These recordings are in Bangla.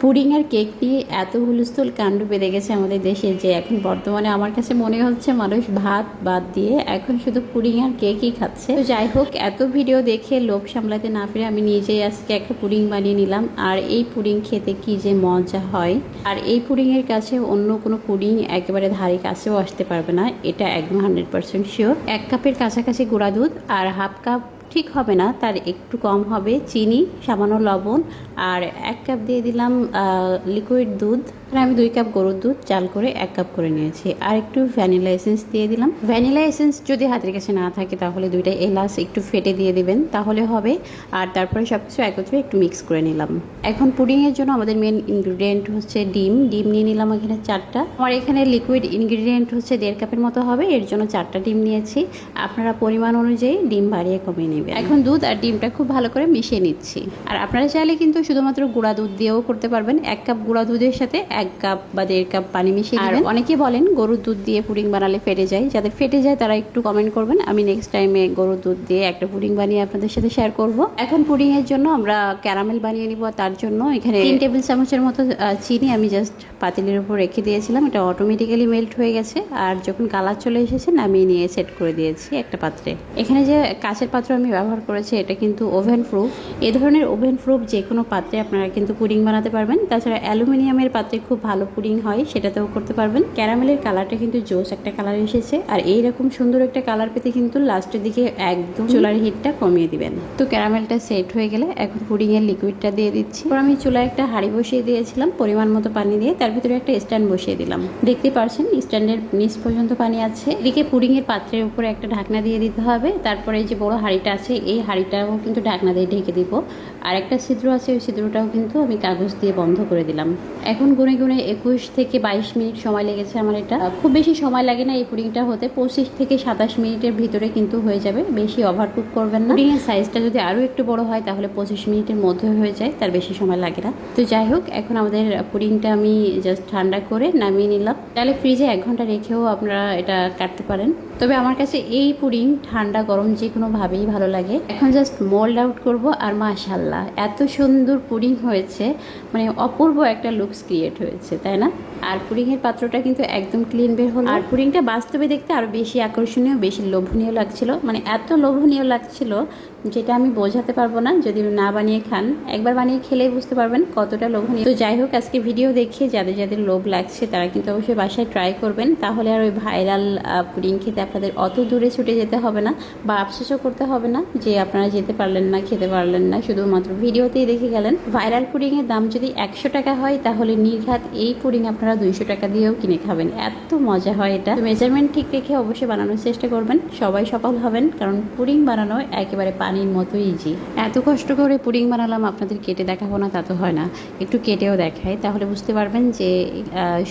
পুডিং আর কেক নিয়ে এত হুলস্থুল কাণ্ড বেড়ে গেছে আমাদের দেশে যে এখন বর্তমানে আমার কাছে মনে হচ্ছে মানুষ ভাত বাদ দিয়ে এখন শুধু পুডিং আর কেকই খাচ্ছে। তো যাই হোক, এত ভিডিও দেখে লোভ সামলাতে না পেরে আমি নিজেই আজকে একটা পুডিং বানিয়ে নিলাম। আর এই পুডিং খেতে কি যে মজা হয়, আর এই পুডিংয়ের কাছে অন্য কোনো পুডিং একেবারে ধারে কাছেও আসতে পারবে না, এটা একদম 100% শিওর। 1 কাপের কাছাকাছি গুঁড়া দুধ আর হাফ কাপ ঠিক হবে না, তার একটু কম হবে চিনি, সামান্য লবণ, আর 1 কাপ দিয়ে দিলাম লিকুইড দুধ। আমি 2 কাপ গরুর দুধ চাল করে 1 কাপ করে নিয়েছি। আর একটু ভ্যানিলা এসেন্স দিয়ে দিলাম। ভ্যানিলা এসেন্স যদি হাতের কাছে না থাকে তাহলে 2টা এলাচ একটু ফেটে দিয়ে দিবেন, তাহলে হবে। আর তারপরে সব কিছু একত্রে একটু মিক্স করে নিলাম। এখন পুডিংয়ের জন্য আমাদের মেন ইনগ্রিডিয়েন্ট হচ্ছে ডিম নিয়ে নিলাম এখানে 4টা। আমার এখানে লিকুইড ইনগ্রিডিয়েন্ট হচ্ছে 1.5 কাপের মতো হবে, এর জন্য 4টা ডিম নিয়েছি। আপনারা পরিমাণ অনুযায়ী ডিম বাড়িয়ে কমিয়ে নেবেন। এখন দুধ আর ডিমটা খুব ভালো করে মিশিয়ে নিচ্ছি। আর আপনারা চাইলে কিন্তু শুধুমাত্র গুঁড়া দুধ দিয়েও করতে পারবেন। 1 কাপ গুঁড়া দুধের সাথে 1 কাপ বা 1.5 কাপ পানি মিশিয়ে দিবেন। অনেকে বলেন গরুর দুধ দিয়ে পুডিং বানালে ফেটে যায়, যাদের ফেটে যায় তারা একটু কমেন্ট করবেন, আমি নেক্সট টাইমে গরুর দুধ দিয়ে একটা পুডিং বানিয়ে আপনাদের সাথে শেয়ার করব। এখন পুডিং এর জন্য আমরা ক্যারামেল বানিয়ে নিব। তার জন্য এখানে 3 টেবিল চামচের মতো চিনি আমি জাস্ট পাতিলের উপর রেখে দিয়েছিলাম, এটা অটোমেটিক্যালি মেল্ট হয়ে গেছে। আর যখন কালার চলে এসেছে নামিয়ে নিয়ে সেট করে দিয়েছি একটা পাত্রে। এখানে যে কাঁচের পাত্র আমি ব্যবহার করেছি এটা কিন্তু ওভেন প্রুফ। এ ধরনের ওভেন প্রুফ যে কোনো পাত্রে আপনারা কিন্তু পুডিং বানাতে পারবেন। তাছাড়া অ্যালুমিনিয়ামের পাত্রে খুব ভালো পুডিং হয়, সেটাতেও করতে পারবেন। ক্যারামেলের কালারটা কিন্তু জোস একটা কালার এসেছে। আর এইরকম সুন্দর একটা কালার পেতে কিন্তু লাস্টের দিকে একদম চুলার হিটটা কমিয়ে দিবেন। তো ক্যারামেলটা সেট হয়ে গেলে এখন পুডিং এর লিকুইডটা দিয়ে দিচ্ছি। আমি চুলায় একটা হাঁড়ি বসিয়ে দিয়েছিলাম পরিমাণ মতো পানি দিয়ে, তার ভিতরে একটা স্ট্যান্ড বসিয়ে দিলাম। দেখতে পাচ্ছেন স্ট্যান্ডের নিচ পর্যন্ত পানি আছে। এদিকে পুডিং এর পাত্রের উপরে একটা ঢাকনা দিয়ে দিতে হবে। তারপরে যে বড় হাঁড়িটা আছে এই হাঁড়িটাও কিন্তু ঢাকনা দিয়ে ঢেকে দিব। আর একটা ছিদ্র আছে, ওই ছিদ্রটাও কিন্তু আমি কাগজ দিয়ে বন্ধ করে দিলাম। এখন গুনে গুনে 21 থেকে 22 মিনিট সময় লেগেছে আমার। এটা খুব বেশি সময় লাগে না এই পুডিংটা হতে, 25 থেকে 27 মিনিটের ভিতরে কিন্তু হয়ে যাবে। বেশি ওভারকুক করবেন না। পুডিংয়ের সাইজটা যদি আরও একটু বড় হয় তাহলে 25 মিনিটের মধ্যে হয়ে যায়, তার বেশি সময় লাগে না। তো যাই হোক, এখন আমাদের পুডিংটা আমি জাস্ট ঠান্ডা করে নামিয়ে নিলাম। তাহলে ফ্রিজে 1 ঘন্টা রেখেও আপনারা এটা কাটতে পারেন। তবে আমার কাছে এই পুডিং ঠান্ডা গরম যে কোনোভাবেই ভালো লাগে। এখন জাস্ট মোল্ড আউট করব। আর মাশাআল্লাহ এত সুন্দর পুডিং হয়েছে, মানে অপূর্ব একটা লুকস ক্রিয়েট হয়েছে, তাই না? আর পুডিংয়ের পাত্রটা কিন্তু একদম ক্লিন বের হলো। আর পুডিংটা বাস্তবে দেখতে আরও বেশি আকর্ষণীয়, বেশি লোভনীয় লাগছিল। মানে এত লোভনীয় লাগছিল যেটা আমি বোঝাতে পারবো না যদি না বানিয়ে খান। একবার বানিয়ে খেলেই বুঝতে পারবেন কতটা লোভনীয়। তো যাই হোক, আজকে ভিডিও দেখে যাদের যাদের লোভ লাগছে তারা কিন্তু অবশ্যই বাসায় ট্রাই করবেন, তাহলে আর ওই ভাইরাল পুডিং খেতে আপনাদের অত দূরে ছুটে যেতে হবে না, বা আফসোসও করতে হবে না যে আপনারা যেতে পারলেন না, খেতে পারলেন না, শুধুমাত্র ভিডিওতেই দেখে গেলেন। ভাইরাল পুডিংয়ের দাম যদি 100 টাকা হয় তাহলে নির্ঘাত এই পুডিং আপনারা 200 টাকা দিয়েও কিনে খাবেন, এত মজা হয় এটা। মেজারমেন্ট ঠিক রেখে অবশ্যই বানানোর চেষ্টা করবেন, সবাই সফল হবেন। কারণ পুডিং বানানো একেবারে পানির মতো ইজি। এত কষ্ট করে পুডিং বানালাম, আপনাদের কেটে দেখাবো না তা তো হয় না, একটু কেটেও দেখাই, তাহলে বুঝতে পারবেন যে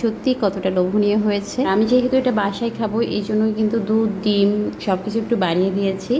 সত্যি কতটা লোভনীয় হয়েছে। আমি যেহেতু এটা বাসায় খাবো এই জন্যই কিন্তু দুধ ডিম সব কিছু একটু বাড়িয়ে দিয়েছি,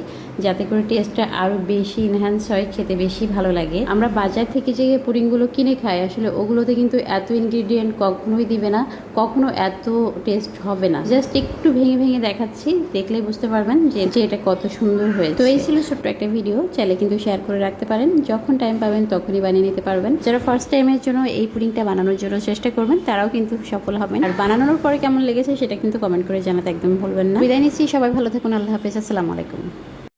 যাতে করে টেস্টটা আরও বেশি ইনহ্যান্স হয়, খেতে বেশি ভালো লাগে। আমরা বাজার থেকে যে পুডিংগুলো কিনে খাই আসলে ওগুলোতে কিন্তু এত ইনগ্রিডিয়েন্ট কখনোই দিবে না, কখনো এত টেস্ট হবে না। জাস্ট একটু ভেঙে ভেঙে দেখাচ্ছি, দেখলেই বুঝতে পারবেন যে এটা কত সুন্দর হয়েছে। তো এই ছিল ছোট্ট একটা ভিডিও, চাইলে কিন্তু শেয়ার করে রাখতে পারেন, যখন টাইম পাবেন তখনই বানিয়ে নিতে পারবেন। যারা ফার্স্ট টাইমের জন্য এই পুডিংটা বানানোর জন্য চেষ্টা করবেন তারাও কিন্তু সফল হবেন। আর বানানোর পরে কেমন লেগেছে সেটা কিন্তু কমেন্ট করে জানাতে একদম ভুলবেন না। বিদায় নিচ্ছি, সবাই ভালো থাকুন, আল্লাহ হাফেজ, আসসালামু আলাইকুম।